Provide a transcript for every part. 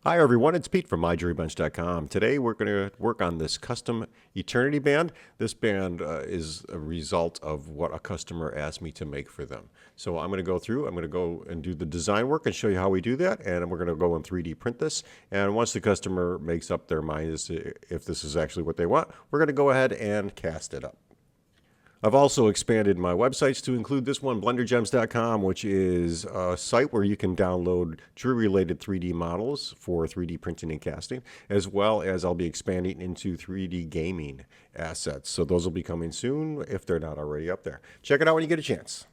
Hi everyone, it's Pete from myjurybench.com. Today we're going to work on this custom eternity band. This band is a result of what a customer asked me to make for them. So I'm going to go and do the design work and show you how we do that, and we're going to go and 3D print this. And once the customer makes up their mind as to if this is actually what they want, we're going to go ahead and cast it up. I've also expanded my websites to include this one, blendergems.com, which is a site where you can download jewelry-related 3D models for 3D printing and casting, as well as I'll be expanding into 3D gaming assets. So those will be coming soon if they're not already up there. Check it out when you get a chance.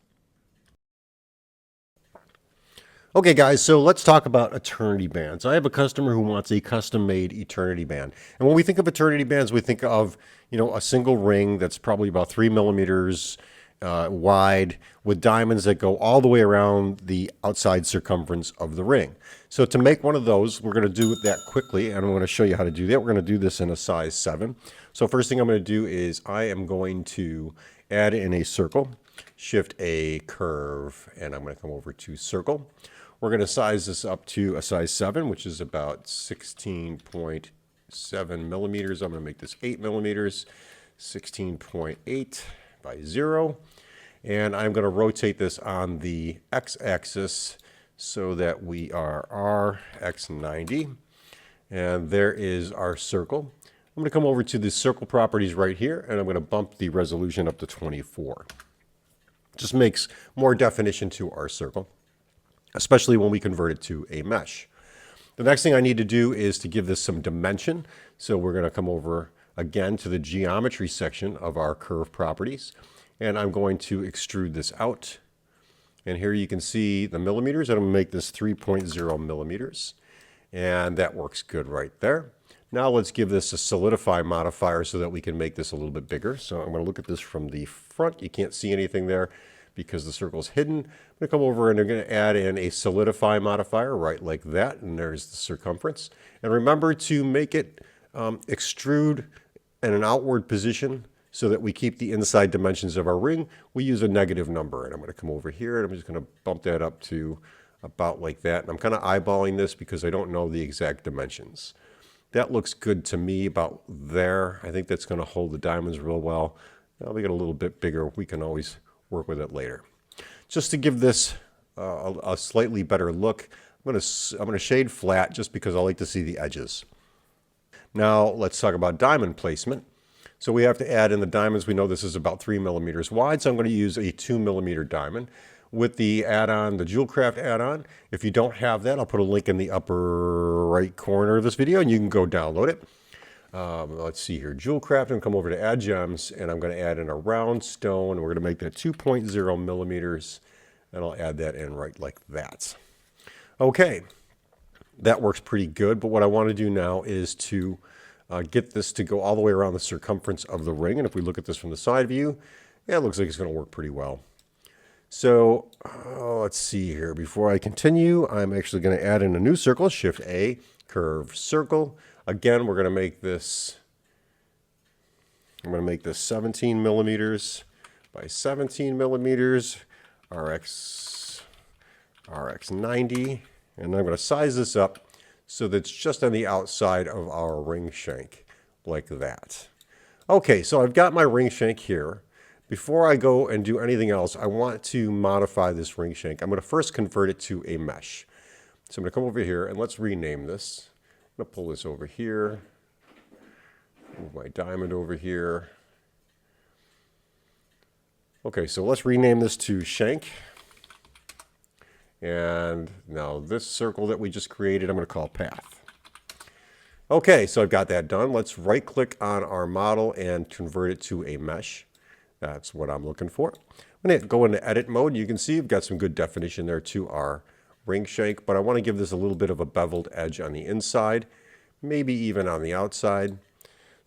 Okay guys, so let's talk about eternity bands. I have a customer who wants a custom-made eternity band. And when we think of eternity bands, we think of, a single ring that's probably about 3 millimeters wide with diamonds that go all the way around the outside circumference of the ring. So to make one of those, we're going to do that quickly, and I'm going to show you how to do that. We're going to do this in a size 7. So first thing I'm going to do is I am going to add in a circle, shift a curve, and I'm going to come over to circle. We're going to size this up to a size 7, which is about 16.7 millimeters. I'm going to make this 8 millimeters, 16.8 by 0. And I'm going to rotate this on the x-axis so that we are RX90. And there is our circle. I'm going to come over to the circle properties right here, and I'm going to bump the resolution up to 24. Just makes more definition to our circle, especially when we convert it to a mesh. The next thing I need to do is to give this some dimension. So we're going to come over again to the geometry section of our curve properties, and I'm going to extrude this out. And here you can see the millimeters, and I'm going to make this 3.0 millimeters. And that works good right there. Now let's give this a solidify modifier so that we can make this a little bit bigger. So I'm going to look at this from the front. You can't see anything there because the circle is hidden. I'm going to come over and I'm going to add in a solidify modifier right like that, and there's the circumference. And remember to make it extrude in an outward position so that we keep the inside dimensions of our ring. We use a negative number, and I'm going to come over here and I'm just going to bump that up to about like that. And I'm kind of eyeballing this because I don't know the exact dimensions. That looks good to me about there. I think that's going to hold the diamonds real well. Now we get a little bit bigger. We can always work with it later. Just to give this a slightly better look, I'm going to shade flat just because I like to see the edges. Now let's talk about diamond placement. So we have to add in the diamonds. We know this is about 3 millimeters wide, so I'm going to use a 2 millimeter diamond with the add-on, the Jewelcraft add-on. If you don't have that, I'll put a link in the upper right corner of this video and you can go download it. Let's see here, Jewelcraft, and come over to Add Gems, and I'm going to add in a round stone. We're going to make that 2.0 millimeters, and I'll add that in right like that. Okay, that works pretty good, but what I want to do now is to get this to go all the way around the circumference of the ring, and if we look at this from the side view, yeah, it looks like it's going to work pretty well. So let's see here. Before I continue, I'm actually going to add in a new circle, Shift A, curve circle. Again, we're going to make this, I'm going to make this 17 millimeters by 17 millimeters, RX90, and I'm going to size this up so that it's just on the outside of our ring shank, like that. Okay, so I've got my ring shank here. Before I go and do anything else, I want to modify this ring shank. I'm going to first convert it to a mesh. So I'm going to come over here and let's rename this. I'm going to pull this over here, move my diamond over here. Okay, so let's rename this to shank. And now this circle that we just created, I'm going to call path. Okay, so I've got that done. Let's right click on our model and convert it to a mesh. That's what I'm looking for. I'm going to go into edit mode. You can see we've got some good definition there to our ring shank, but I want to give this a little bit of a beveled edge on the inside, maybe even on the outside.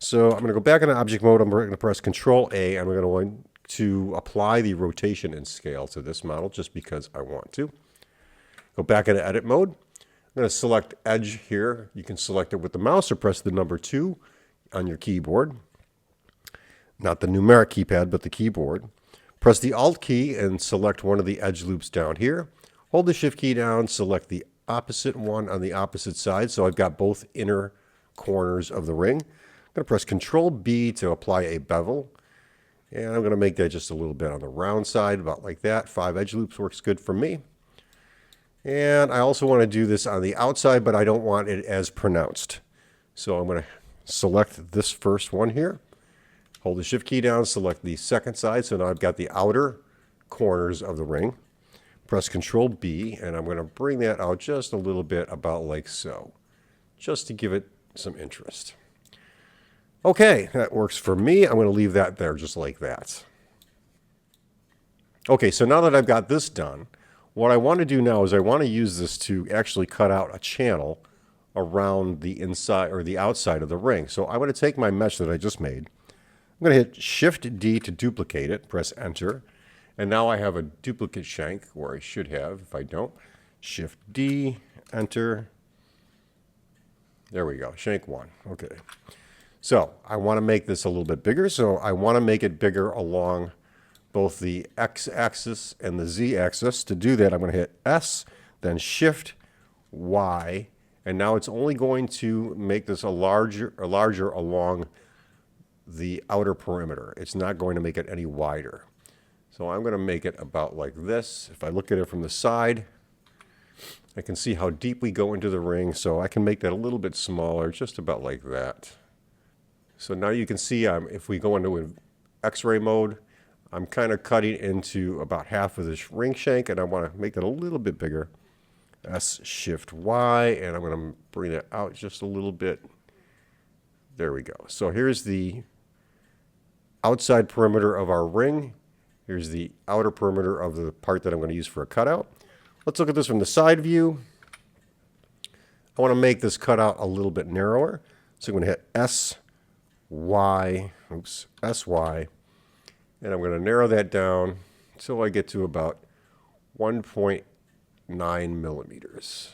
So I'm going to go back into object mode. I'm going to press Control A. I'm going to apply the rotation and scale to this model just because I want to. Go back into edit mode. I'm going to select edge here. You can select it with the mouse or press the number 2 on your keyboard. Not the numeric keypad, but the keyboard. Press the Alt key and select one of the edge loops down here. Hold the Shift key down, select the opposite one on the opposite side. So I've got both inner corners of the ring. I'm going to press Control B to apply a bevel. And I'm going to make that just a little bit on the round side, about like that. 5 edge loops works good for me. And I also want to do this on the outside, but I don't want it as pronounced. So I'm going to select this first one here. Hold the Shift key down, select the second side. So now I've got the outer corners of the ring. Press Control B, and I'm going to bring that out just a little bit, about like so, just to give it some interest. Okay, that works for me. I'm going to leave that there just like that. Okay, so now that I've got this done, what I want to do now is I want to use this to actually cut out a channel around the inside or the outside of the ring. So I'm going to take my mesh that I just made. I'm going to hit Shift D to duplicate it, press Enter, and now I have a duplicate shank, or I should have if I don't. Shift D, Enter. There we go, shank 1. Okay. So I want to make this a little bit bigger, so I want to make it bigger along both the X-axis and the Z-axis. To do that, I'm going to hit S, then Shift Y, and now it's only going to make this a larger along the outer perimeter. It's not going to make it any wider. So I'm going to make it about like this. If I look at it from the side, I can see how deep we go into the ring, so I can make that a little bit smaller, just about like that. So now you can see if we go into an X-ray mode, I'm kind of cutting into about half of this ring shank, and I want to make that a little bit bigger. S, Shift Y, and I'm going to bring that out just a little bit. There we go. So here's the outside perimeter of our ring. Here's the outer perimeter of the part that I'm going to use for a cutout. Let's look at this from the side view. I want to make this cutout a little bit narrower. So I'm going to hit S, Y, SY, and I'm going to narrow that down until I get to about 1.9 millimeters,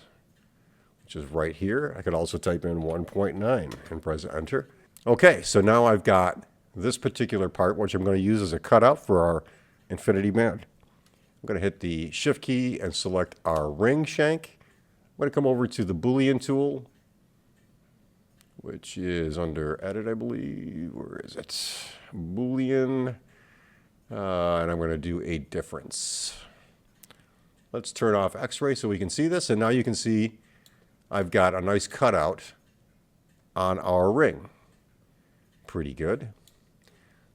which is right here. I could also type in 1.9 and press Enter. Okay, so now I've got this particular part, which I'm going to use as a cutout for our infinity band. I'm going to hit the Shift key and select our ring shank. I'm going to come over to the Boolean tool, which is under Edit, I believe. Where is it? Boolean. And I'm going to do a difference. Let's turn off X-ray so we can see this. And now you can see I've got a nice cutout on our ring. Pretty good.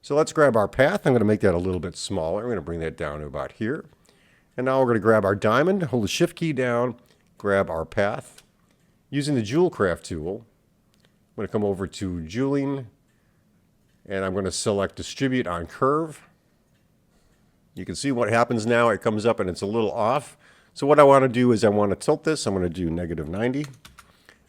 So let's grab our path. I'm going to make that a little bit smaller. I'm going to bring that down to about here. And now we're going to grab our diamond, hold the Shift key down, grab our path. Using the Jewel Craft tool, I'm going to come over to Jeweling, and I'm going to select Distribute on Curve. You can see what happens now. It comes up and it's a little off. So what I want to do is I want to tilt this. I'm going to do -90.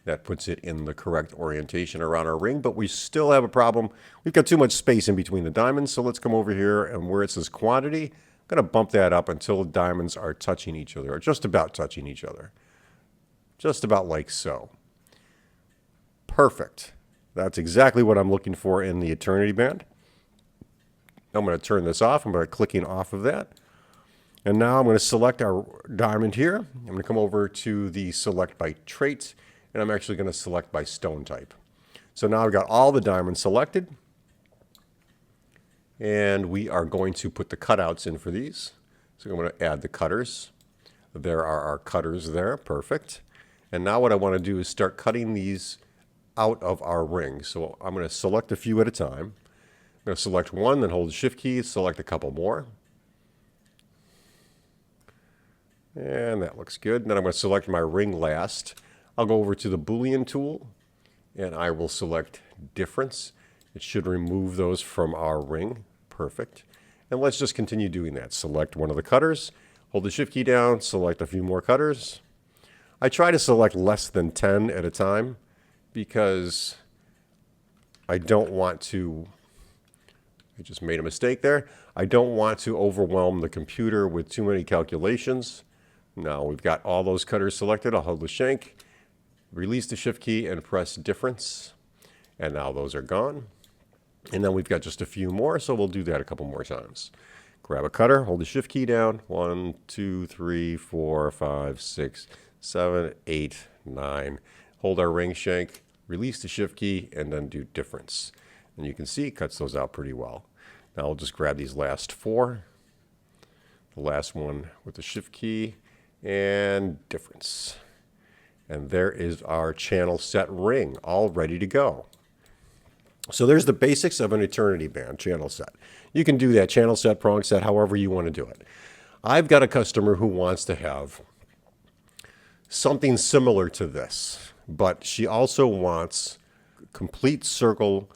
That puts it in the correct orientation around our ring, but we still have a problem. We've got too much space in between the diamonds, so let's come over here, and where it says quantity, I'm going to bump that up until the diamonds are touching each other, or just about touching each other. Just about like so. Perfect. That's exactly what I'm looking for in the Eternity Band. I'm going to turn this off. I'm going to clicking off of that. And now I'm going to select our diamond here. I'm going to come over to the Select by Trait, and I'm actually going to select by stone type. So now I've got all the diamonds selected. And we are going to put the cutouts in for these. So I'm going to add the cutters. There are our cutters there. Perfect. And now what I want to do is start cutting these out of our ring. So I'm going to select a few at a time. I'm going to select one, then hold the Shift key, select a couple more. And that looks good. And then I'm going to select my ring last. I'll go over to the Boolean tool, and I will select Difference. It should remove those from our ring. Perfect. And let's just continue doing that. Select one of the cutters, hold the Shift key down, select a few more cutters. I try to select less than 10 at a time because I don't want to, I just made a mistake there. I don't want to overwhelm the computer with too many calculations. Now we've got all those cutters selected. I'll hold the shank, release the Shift key, and press Difference. And now those are gone. And then we've got just a few more, so we'll do that a couple more times. Grab a cutter, hold the Shift key down. 1, 2, 3, 4, 5, 6, 7, 8, 9. Hold our ring shank, release the shift key, and then do difference. And you can see it cuts those out pretty well. Now we'll just grab these last 4. The last one with the shift key and difference. And there is our channel set ring all ready to go. So there's the basics of an eternity band channel set. You can do that channel set, prong set, however you want to do it. I've got a customer who wants to have something similar to this, but she also wants a complete circle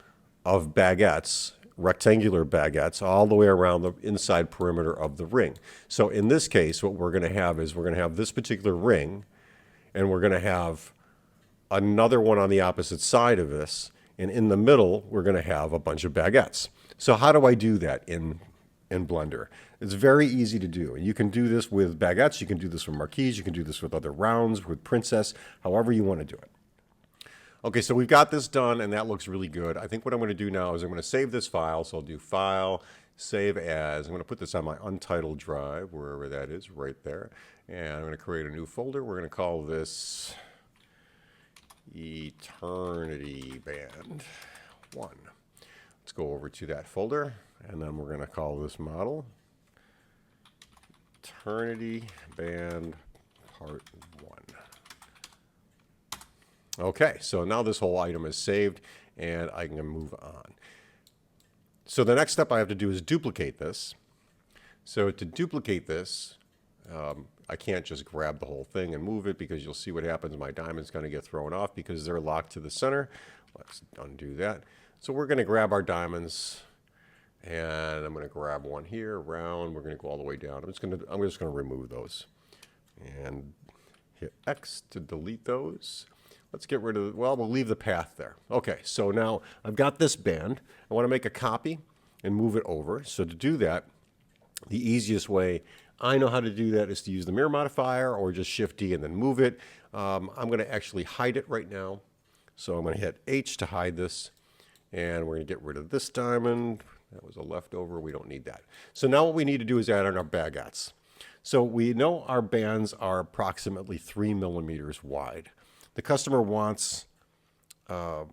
of baguettes, rectangular baguettes, all the way around the inside perimeter of the ring. So in this case, what we're going to have is we're going to have this particular ring, and we're going to have another one on the opposite side of this, and in the middle, we're going to have a bunch of baguettes. So how do I do that in Blender? It's very easy to do. And you can do this with baguettes, you can do this with marquees, you can do this with other rounds, with princess, however you want to do it. Okay, so we've got this done, and that looks really good. I think what I'm going to do now is I'm going to save this file. So I'll do File, Save As. I'm going to put this on my untitled drive, wherever that is, right there. And I'm going to create a new folder. We're going to call this Eternity Band 1. Let's go over to that folder, and then we're going to call this model Eternity Band Part 1. Okay, so now this whole item is saved, and I can move on. So the next step I have to do is duplicate this. So to duplicate this, I can't just grab the whole thing and move it, because you'll see what happens. My diamond's going to get thrown off because they're locked to the center. Let's undo that. So we're going to grab our diamonds, and I'm going to grab one here, around. We're going to go all the way down. I'm just going to remove those, and hit X to delete those. Let's get rid of, well, we'll leave the path there. Okay, so now I've got this band. I want to make a copy and move it over. So to do that, the easiest way I know how to do that is to use the mirror modifier, or just Shift D and then move it. I'm going to actually hide it right now. So I'm going to hit H to hide this, and we're going to get rid of this diamond. That was a leftover. We don't need that. So now what we need to do is add in our baguettes. So we know our bands are approximately 3 millimeters wide. The customer wants a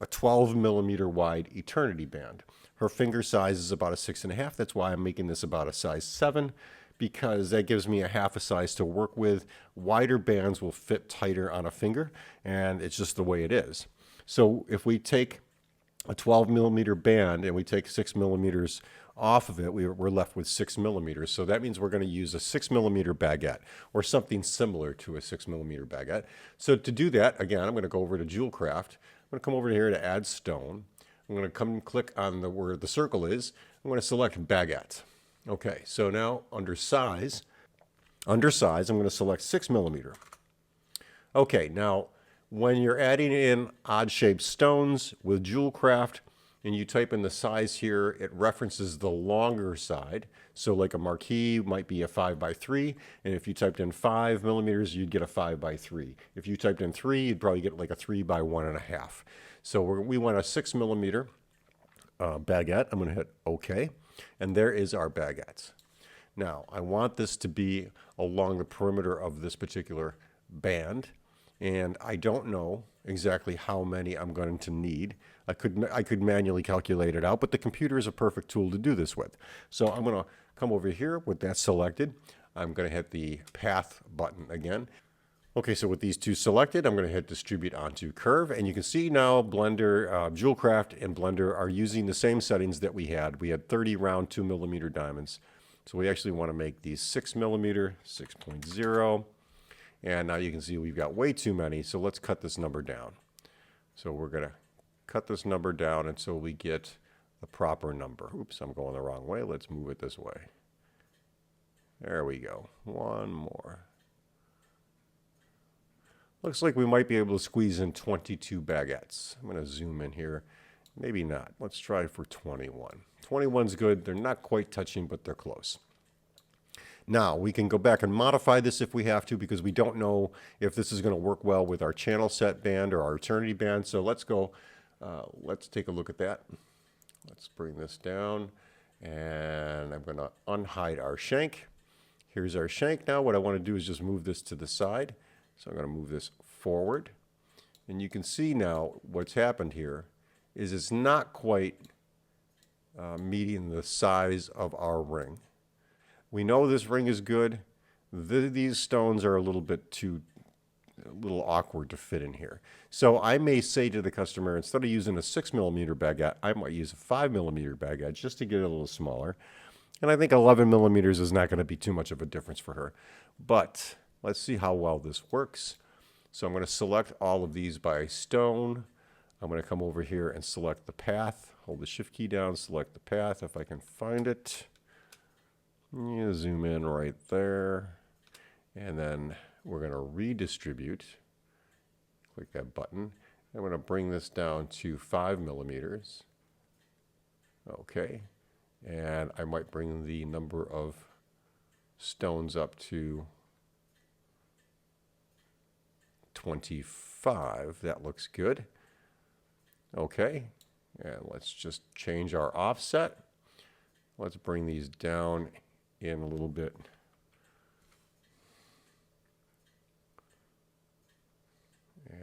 12 millimeter wide eternity band. Her finger size is about a 6.5. That's why I'm making this about a size 7, because that gives me a half a size to work with. Wider bands will fit tighter on a finger, and it's just the way it is. So if we take a 12 millimeter band and we take 6 millimeters off of it, we're left with 6 millimeters. So that means we're going to use a 6 millimeter baguette, or something similar to a 6 millimeter baguette. So to do that, again, I'm going to go over to Jewel Craft. I'm going to come over here to Add Stone. I'm going to come and click on where the circle is. I'm going to select baguette. Okay, so now under size, I'm going to select 6 millimeter. Okay, now when you're adding in odd shaped stones with Jewel Craft, and you type in the size here, it references the longer side. So like a marquee might be a 5x3, and if you typed in 5 millimeters, you'd get a 5x3. If you typed in 3, you'd probably get like a 3x1.5. So we want a 6 millimeter baguette. I'm going to hit OK, and there is our baguettes. Now I want this to be along the perimeter of this particular band, and I don't know exactly how many I'm going to need. I could manually calculate it out, but the computer is a perfect tool to do this with. So I'm going to come over here with that selected. I'm going to hit the path button again. Okay, so with these two selected, I'm going to hit distribute onto curve, and you can see now Blender, Jewel Craft and Blender are using the same settings that we had. We had 30 round 2 millimeter diamonds. So we actually want to make these 6 millimeter, 6.0. And now you can see we've got way too many, so let's cut this number down. So we're going to cut this number down until we get the proper number. Oops, I'm going the wrong way. Let's move it this way. There we go. One more. Looks like we might be able to squeeze in 22 baguettes. I'm going to zoom in here. Maybe not. Let's try for 21. 21's good. They're not quite touching, but they're close. Now, we can go back and modify this if we have to, because we don't know if this is going to work well with our channel set band or our eternity band. So let's go, let's take a look at that. Let's bring this down, and I'm going to unhide our shank. Here's our shank now. What I want to do is just move this to the side, So I'm going to move this forward. And you can see now what's happened here is it's not quite meeting the size of our ring. We know this ring is good. These stones are a little awkward to fit in here. So I may say to the customer, instead of using a 6mm baguette, I might use a 5mm baguette just to get it a little smaller. And I think 11mm is not going to be too much of a difference for her. But let's see how well this works. So I'm going to select all of these by stone. I'm going to come over here and select the path. Hold the shift key down, select the path if I can find it. Yeah, zoom in right there. And then we're going to redistribute. Click that button. I'm going to bring this down to 5mm. Okay. And I might bring the number of stones up to 25. That looks good. Okay. And let's just change our offset. Let's bring these down in a little bit.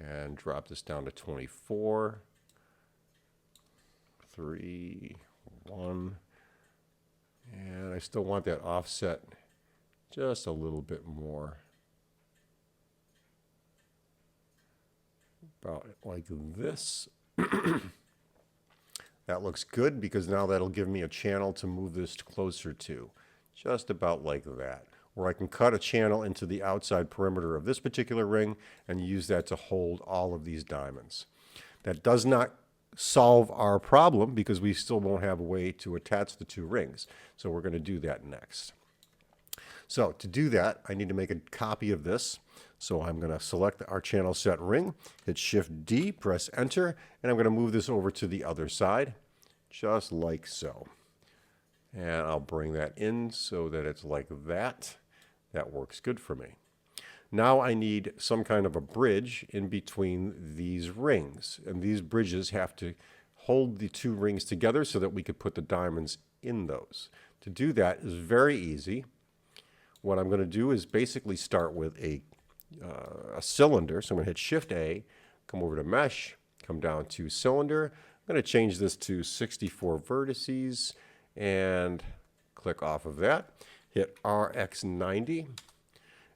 And drop this down to 24. 3, 1. And I still want that offset just a little bit more. About like this. That looks good because now that'll give me a channel to move this closer to. Just about like that. Where I can cut a channel into the outside perimeter of this particular ring and use that to hold all of these diamonds. That does not solve our problem because we still won't have a way to attach the two rings. So we're going to do that next. So to do that, I need to make a copy of this. So I'm going to select our channel set ring, hit Shift D, press Enter, and I'm going to move this over to the other side, just like so. And I'll bring that in so that it's like that. That works good for me. Now I need some kind of a bridge in between these rings. And these bridges have to hold the two rings together so that we could put the diamonds in those. To do that is very easy. What I'm going to do is basically start with a cylinder. So I'm going to hit Shift A, come over to Mesh, come down to Cylinder. I'm going to change this to 64 vertices and click off of that. Hit RX90.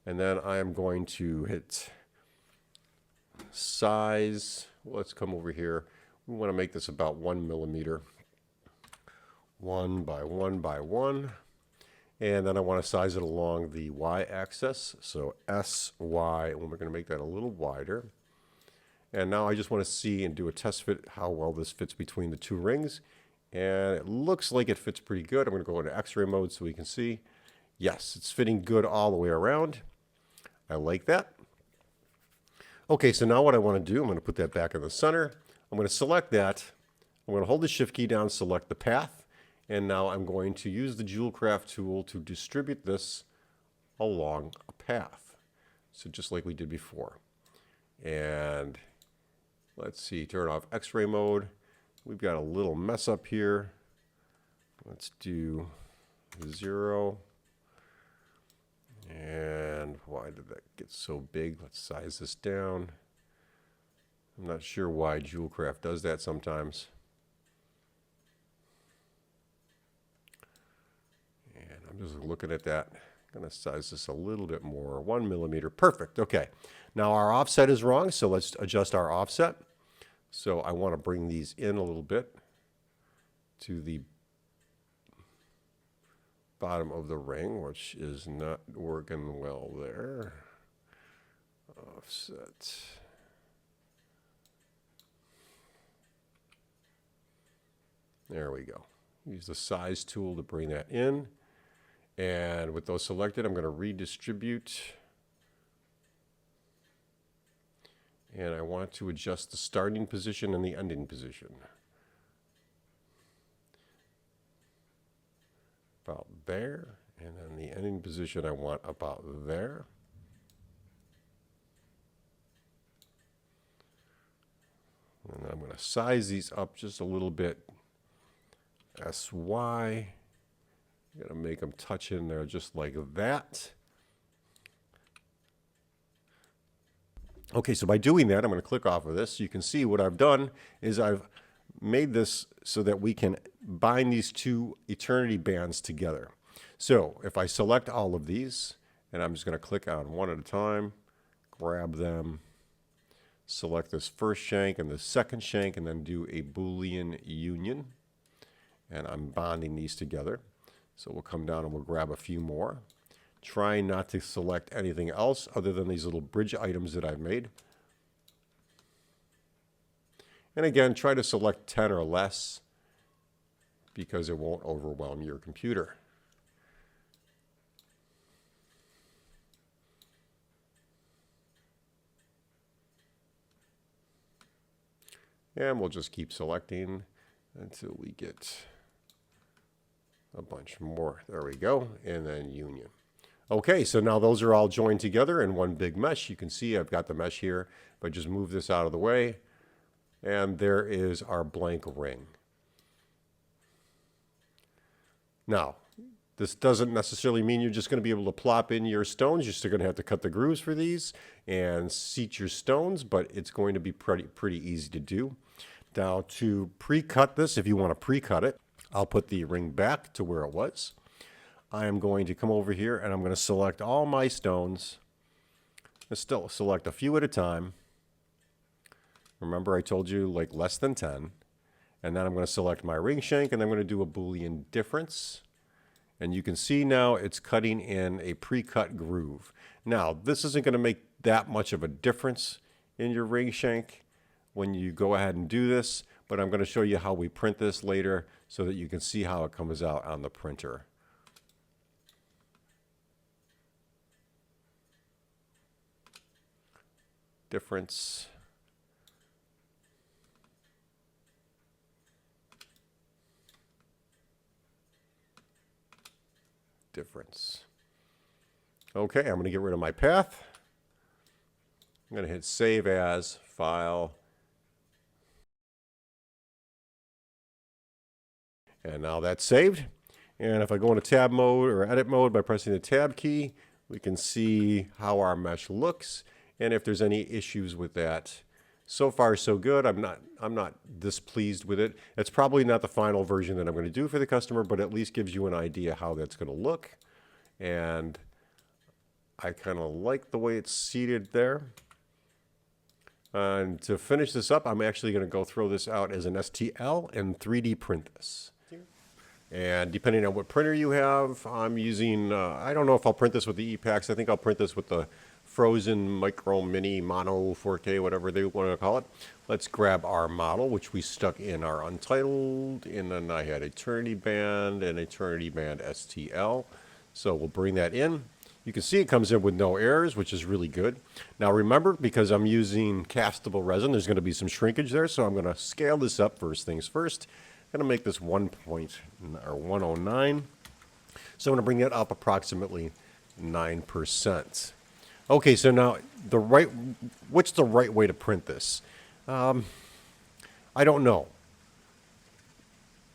And then I am going to hit size. Let's come over here. We want to make this about 1mm. 1 by 1 by 1. And then I want to size it along the y-axis. So SY, and we're going to make that a little wider. And now I just want to see and do a test fit how well this fits between the two rings. And it looks like it fits pretty good. I'm going to go into X-ray mode so we can see. Yes, it's fitting good all the way around. I like that. Okay, so now what I want to do, I'm going to put that back in the center. I'm going to select that. I'm going to hold the Shift key down, select the path. And now I'm going to use the Jewel Craft tool to distribute this along a path. So just like we did before. And let's see, turn off X-ray mode. We've got a little mess up here. Let's do 0. And why did that get so big? Let's size this down. I'm not sure why Jewel Craft does that sometimes. And I'm just looking at that. I'm going to size this a little bit more. 1mm. Perfect. Okay. Now our offset is wrong, so let's adjust our offset. So I want to bring these in a little bit to the bottom of the ring, which is not working well there. Offset. There we go. Use the size tool to bring that in. And with those selected, I'm going to redistribute. And I want to adjust the starting position and the ending position. About there. And then the ending position I want about there. And I'm going to size these up just a little bit. SY. I'm going to make them touch in there just like that. Okay, so by doing that, I'm going to click off of this. You can see what I've done is I've made this so that we can bind these two eternity bands together. So if I select all of these, and I'm just going to click on one at a time, grab them, select this first shank and the second shank, and then do a Boolean union. And I'm bonding these together. So we'll come down and we'll grab a few more. Trying not to select anything else other than these little bridge items that I've made. And again, try to select 10 or less because it won't overwhelm your computer. And we'll just keep selecting until we get a bunch more. There we go. And then union. Okay, so now those are all joined together in one big mesh. You can see I've got the mesh here, but just move this out of the way. And there is our blank ring. Now, this doesn't necessarily mean you're just going to be able to plop in your stones. You're still going to have to cut the grooves for these and seat your stones, but it's going to be pretty easy to do. Now, to pre-cut this, if you want to pre-cut it, I'll put the ring back to where it was. I am going to come over here and I'm going to select all my stones. Let's still select a few at a time. Remember I told you like less than 10. And then I'm going to select my ring shank and I'm going to do a Boolean difference. And you can see now it's cutting in a pre-cut groove. Now this isn't going to make that much of a difference in your ring shank when you go ahead and do this, but I'm going to show you how we print this later so that you can see how it comes out on the printer. Difference. Difference. Okay, I'm going to get rid of my path. I'm going to hit Save As, File. And now that's saved. And if I go into tab mode or edit mode by pressing the tab key, we can see how our mesh looks and if there's any issues with that. So far so good. I'm not displeased with it. It's probably not the final version that I'm going to do for the customer, but at least gives you an idea how that's going to look. And I kind of like the way it's seated there. And to finish this up, I'm actually going to go throw this out as an STL and 3D print this. And depending on what printer you have, I'm using, I don't know if I'll print this with the E-Packs. I think I'll print this with the Frozen Micro Mini Mono 4K, whatever they want to call it. Let's grab our model, which we stuck in our Untitled, and then I had Eternity Band and Eternity Band STL. So we'll bring that in. You can see it comes in with no errors, which is really good. Now remember, because I'm using castable resin, there's going to be some shrinkage there, so I'm going to scale this up first things first. I'm going to make this 109. So I'm going to bring that up approximately 9%. Okay, so now what's the right way to print this? I don't know.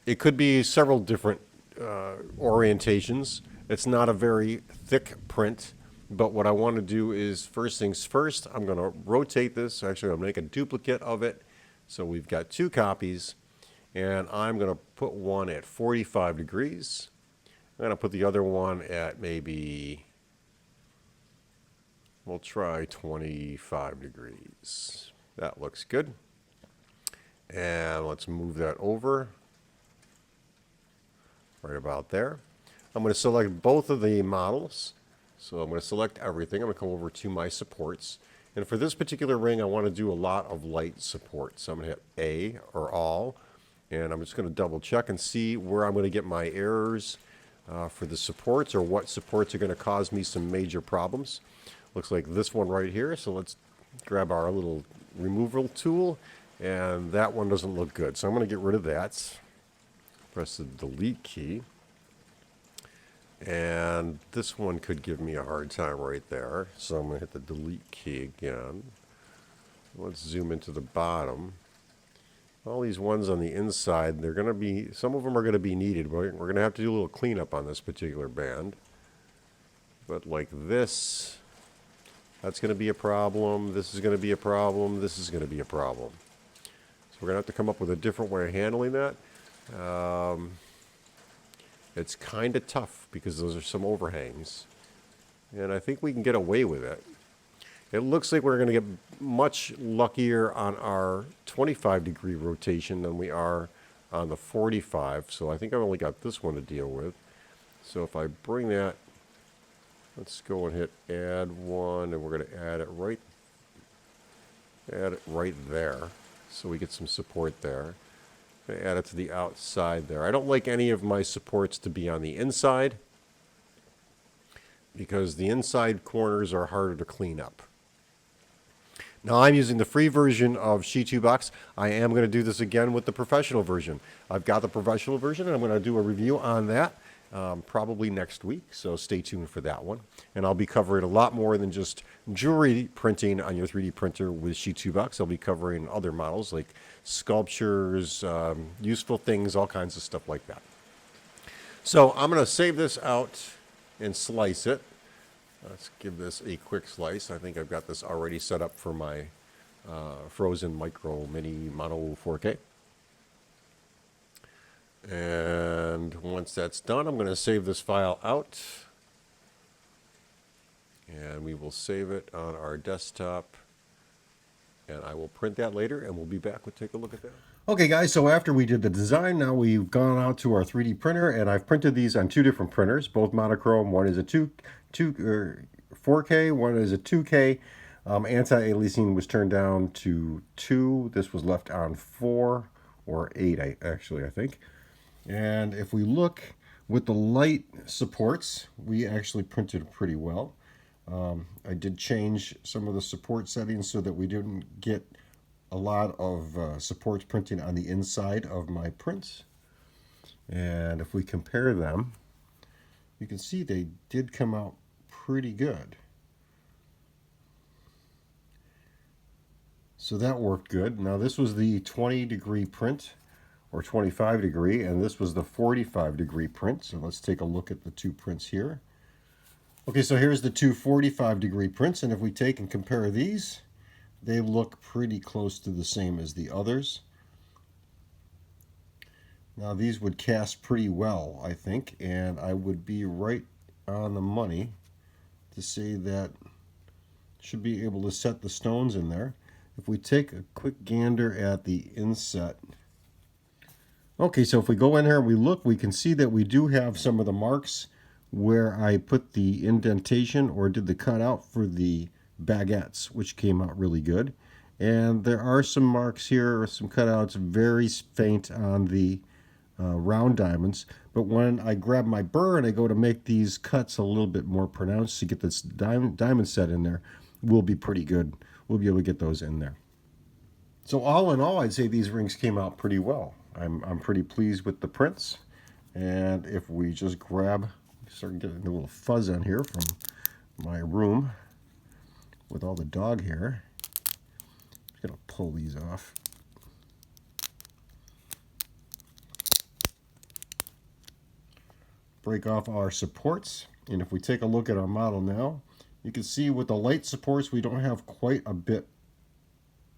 It could be several different orientations. It's not a very thick print, but what I want to do is first things first, I'm going to rotate this. Actually, I'll make a duplicate of it. So we've got two copies, and I'm going to put one at 45 degrees. I'm going to put the other one at maybe, we'll try 25 degrees. That looks good. And let's move that over right about there. I'm going to select both of the models. So I'm going to select everything. I'm going to come over to my supports. And for this particular ring, I want to do a lot of light support. So I'm going to hit A or all. And I'm just going to double check and see where I'm going to get my errors for the supports, or what supports are going to cause me some major problems. Looks like this one right here. So let's grab our little removal tool. And that one doesn't look good. So I'm going to get rid of that. Press the delete key. And this one could give me a hard time right there. So I'm going to hit the delete key again. Let's zoom into the bottom. All these ones on the inside, they're going to be, some of them are going to be needed. We're going to have to do a little cleanup on this particular band. But like this, That's going to be a problem. This is going to be a problem. This is going to be a problem. So we're going to have to come up with a different way of handling that. It's kind of tough because those are some overhangs. And I think we can get away with it. It looks like we're going to get much luckier on our 25-degree rotation than we are on the 45. So I think I've only got this one to deal with. So if I bring that, let's go and hit add one, and we're going to add it right there. So we get some support there. I'm going to add it to the outside there. I don't like any of my supports to be on the inside because the inside corners are harder to clean up. Now I'm using the free version of Sheet 2 Box. I am going to do this again with the professional version. I've got the professional version, and I'm going to do a review on that probably next week, so stay tuned for that one. And I'll be covering a lot more than just jewelry printing on your 3D printer with Sheet 2 Box. I'll be covering other models like sculptures, useful things, all kinds of stuff like that. So I'm going to save this out and slice it. Let's give this a quick slice. I think I've got this already set up for my Frozen Micro Mini Mono 4K. And once that's done, I'm going to save this file out. And we will save it on our desktop. And I will print that later, and we'll be back. We'll take a look at that. Okay, guys, so after we did the design, now we've gone out to our 3D printer, and I've printed these on two different printers, both monochrome. One is a 4K, one is a 2K. Anti-aliasing was turned down to 2. This was left on 4 or 8, I think. And if we look with the light supports, we actually printed pretty well. I did change some of the support settings so that we didn't get a lot of supports printing on the inside of my prints. And if we compare them, you can see they did come out pretty good. So that worked good. Now this was the 20-degree print, or 25-degree, and this was the 45-degree print. So let's take a look at the two prints here. Okay, so here's the two 45-degree prints, and if we take and compare these, they look pretty close to the same as the others. Now these would cast pretty well, I think, and I would be right on the money to say that should be able to set the stones in there. If we take a quick gander at the inset. Okay, so if we go in here and we look, we can see that we do have some of the marks where I put the indentation or did the cutout for the baguettes, which came out really good. And there are some marks here, some cutouts, very faint on the round diamonds. But when I grab my burr and I go to make these cuts a little bit more pronounced to get this diamond set in there, we'll be pretty good. We'll be able to get those in there. So all in all, I'd say these rings came out pretty well. I'm pretty pleased with the prints. And if we just start getting a little fuzz on here from my room with all the dog hair. I'm just gonna pull these off. Break off our supports, and if we take a look at our model now, you can see with the light supports we don't have quite a bit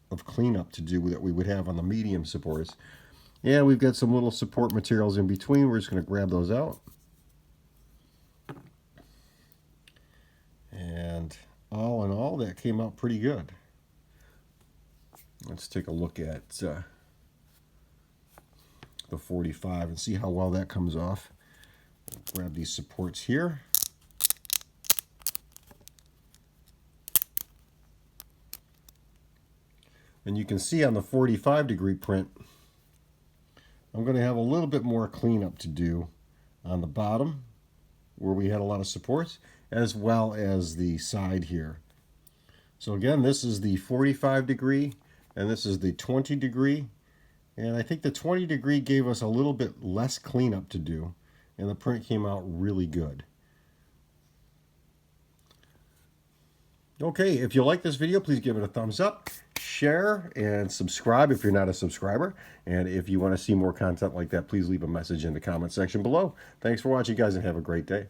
of cleanup to do that we would have on the medium supports. Yeah, we've got some little support materials in between. We're just going to grab those out. And all in all, that came out pretty good. Let's take a look at the 45 and see how well that comes off. Grab these supports here. And you can see on the 45-degree print, I'm going to have a little bit more cleanup to do on the bottom where we had a lot of supports, as well as the side here. So again, this is the 45-degree and this is the 20-degree. And I think the 20-degree gave us a little bit less cleanup to do, and the print came out really good. Okay, if you like this video, please give it a thumbs up, share, and subscribe if you're not a subscriber. And if you want to see more content like that, please leave a message in the comment section below. Thanks for watching, guys, and have a great day.